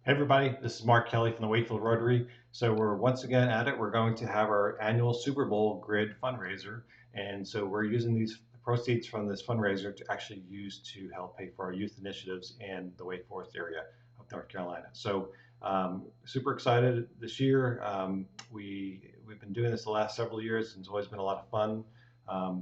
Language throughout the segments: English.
Hey everybody, this is Mark Kelly from the Wakefield Rotary. So we're once again at it. We're going to have our annual Super Bowl Grid fundraiser. And so we're using these proceeds from this fundraiser to actually use to help pay for our youth initiatives in the Wake Forest area of North Carolina. So super excited this year. We've been doing this the last several years, and it's always been a lot of fun.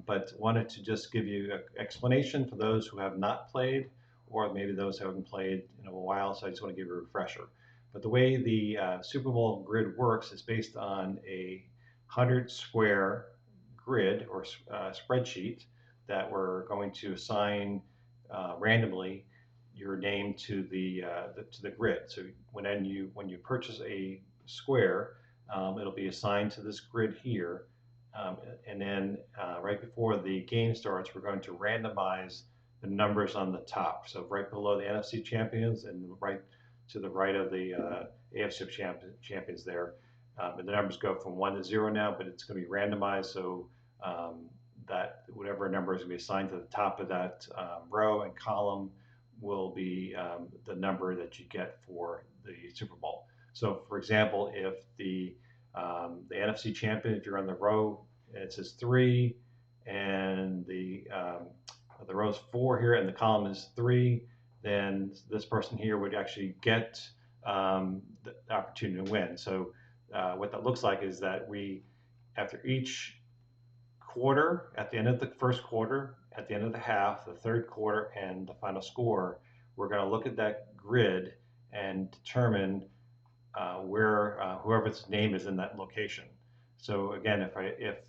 But wanted to just give you an explanation for those who have not played or maybe those who haven't played in a while, so I just want to give you a refresher. But the way the Super Bowl grid works is based on a 100 square grid or spreadsheet that we're going to assign randomly your name to the grid. So when you purchase a square, it'll be assigned to this grid here, and then right before the game starts, we're going to randomize the numbers on the top. So right below the NFC champions and right to the right of the AFC champions there. And the numbers go from 1 to 0 now, but it's going to be randomized. So that whatever number is going to be assigned to the top of that row and column will be the number that you get for the Super Bowl. So, for example, if the NFC champion, if you're on the row, it says 3, and the row is 4 here, and the column is 3, then this person here would actually get the opportunity to win. So what that looks like is that after each quarter, at the end of the first quarter, at the end of the half, the third quarter, and the final score, we're going to look at that grid and determine where whoever's name is in that location. So again, if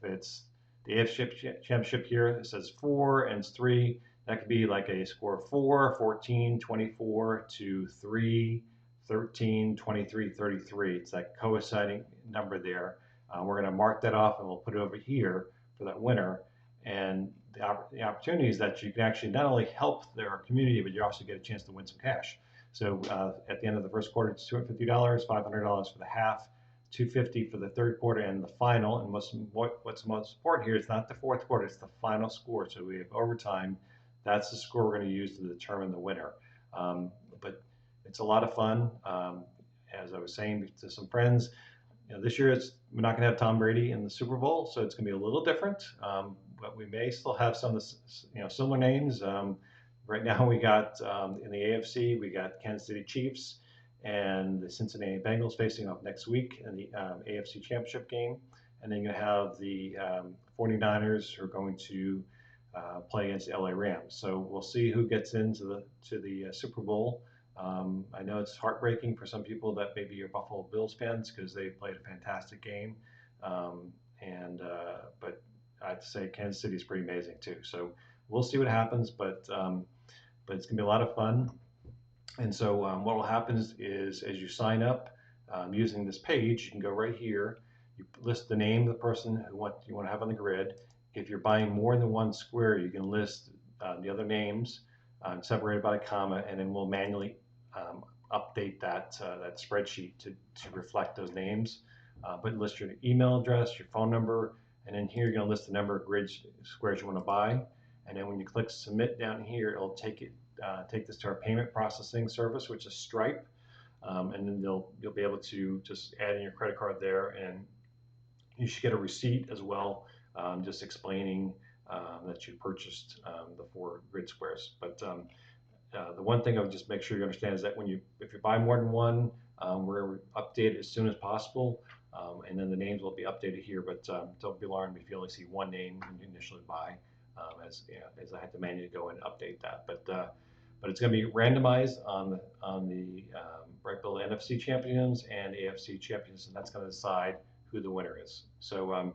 it's the AFC championship here, it says 4 and it's 3. That could be like a score of 4, 14, 24 to 3, 13, 23, 33. It's that coinciding number there. We're going to mark that off and we'll put it over here for that winner. And the opportunity is that you can actually not only help their community, but you also get a chance to win some cash. So at the end of the first quarter, it's $250, $500 for the half, $250 for the third quarter and the final. And what's most important here is not the fourth quarter; it's the final score. So we have overtime. That's the score we're going to use to determine the winner. But it's a lot of fun. As I was saying to some friends, this year we're not going to have Tom Brady in the Super Bowl, so it's going to be a little different. But we may still have some of the similar names. Right now, we got in the AFC, we got Kansas City Chiefs and the Cincinnati Bengals facing off next week in the AFC Championship game. And then you have the 49ers who are going to play against the LA Rams. So we'll see who gets into the Super Bowl. I know it's heartbreaking for some people that maybe are Buffalo Bills fans because they played a fantastic game. But I'd say Kansas City is pretty amazing too. So we'll see what happens, but it's gonna be a lot of fun. And so what will happen is as you sign up using this page, you can go right here. You list the name of the person you want to have on the grid. If you're buying more than one square, you can list the other names separated by a comma, and then we'll manually update that spreadsheet to reflect those names. But list your email address, your phone number, and then here you're going to list the number of grid squares you want to buy. And then when you click submit down here, it'll take this to our payment processing service, which is Stripe. And then you'll be able to just add in your credit card there, and you should get a receipt as well, just explaining that you purchased the 4 grid squares. But the one thing I would just make sure you understand is that if you buy more than one, we're going to update it as soon as possible, and then the names will be updated here. But don't be alarmed if you only see one name when you initially buy, as I had to manually go and update that. But it's going to be randomized on the right below the NFC champions and AFC champions, and that's going to decide who the winner is. So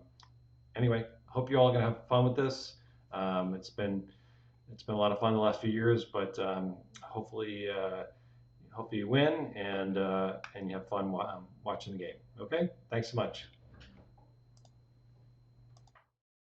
anyway, hope you all are going to have fun with this. It's been a lot of fun the last few years, but hopefully you win and you have fun watching the game. Okay, thanks so much.